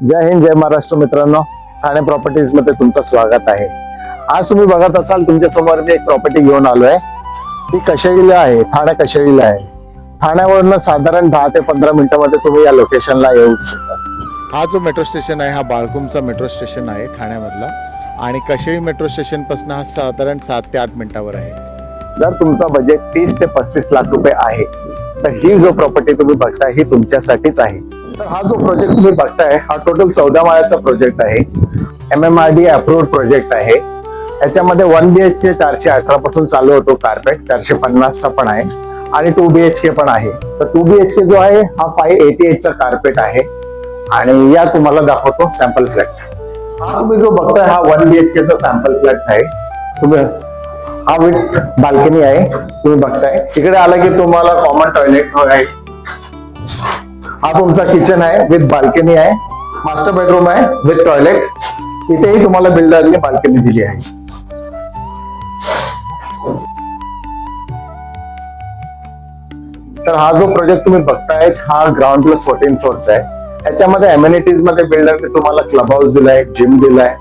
जय हिंद जय महाराष्ट्र मित्रांनो, ठाणे प्रॉपर्टीज मध्ये तुमचं स्वागत आहे। आज तुम्ही बघत असाल तुमच्या समोर मी एक प्रॉपर्टी घेऊन आलोय। ती कशेळीला आहे, ठाणे कशेळीला आहे। ठाण्यावरून साधारण 10 ते 15 मिनिटांमध्ये तुम्ही या लोकेशनला येऊ शकता। हा जो मेट्रो स्टेशन आहे हा बाळकुमचा मेट्रो स्टेशन आहे ठाण्यामधला आणि कशेळी मेट्रो स्टेशन पासून हा साधारण 7 ते 8 मिनिटावर आहे। जर तुमचा बजेट 30 ते 35 लाख रुपये आहे तर ही जो प्रॉपर्टी तुम्ही बघताय ही तुमच्यासाठीच आहे। तर हा जो प्रोजेक्ट तुम्ही बघताय हा टोटल 14 माळ्याचा प्रोजेक्ट आहे। MMRDA अप्रूव्ड प्रोजेक्ट आहे। याच्यामध्ये 1 BHK 418 पासून चालू होतो, कार्पेट 450 चा पण आहे आणि 2 BHK पण आहे। तर 2 BHK जो आहे हा 588 चा कार्पेट आहे आणि या तुम्हाला दाखवतो सॅम्पल फ्लॅट। हा तुम्ही जो बघताय हा 1 BHK चा सॅम्पल फ्लॅट आहे। तुम्ही हा विथ बाल्कनी आहे, तुम्ही बघताय। तिकडे आला की तुम्हाला कॉमन टॉयलेट आहे। हा तुमचा किचन आहे विथ बाल्कनी आहे, मास्टर बेडरूम आहे विथ टॉयलेट। इथेही तुम्हाला बिल्डरने बाल्कनी दिली आहे। तर हा जो प्रोजेक्ट तुम्ही बघताय हा ग्राउंड प्लस 14 फ्लोअरचा आहे। याच्यामध्ये अम्युनिटीज मध्ये बिल्डरने तुम्हाला क्लब हाऊस दिलाय, जिम दिलाय,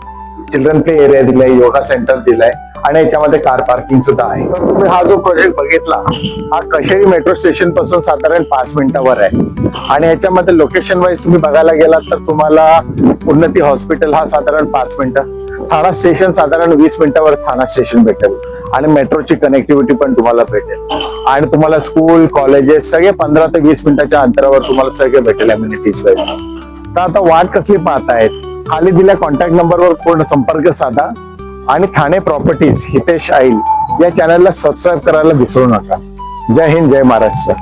चिल्ड्रन प्ले एरिया दिलाय, योगा सेंटर दिलाय आणि याच्यामध्ये कार पार्किंग सुद्धा आहे। तर तुम्ही हा जो प्रोजेक्ट बघितला हा कशेळी मेट्रो स्टेशन पासून साधारण 5 मिनिटावर आहे आणि याच्यामध्ये लोकेशन वाईज तुम्ही बघायला गेलात तर तुम्हाला उन्नती हॉस्पिटल हा साधारण 5 मिनिटं, ठाणा स्टेशन साधारण 20 मिनिटावर ठाणा स्टेशन भेटेल आणि मेट्रोची कनेक्टिव्हिटी पण तुम्हाला भेटेल आणि तुम्हाला स्कूल कॉलेजेस सगळे 15 ते 20 मिनिटाच्या अंतरावर तुम्हाला सगळे भेटेल अम्युनिटीज वाईज। तर आता वाट कसली पाहतायत, खाली दिल्या कॉन्टॅक्ट नंबरवर पूर्ण संपर्क साधा आणि ठाणे प्रॉपर्टीज हितेश आईल या चॅनलला सबस्क्राईब करायला विसरू नका। जय हिंद जय महाराष्ट्र।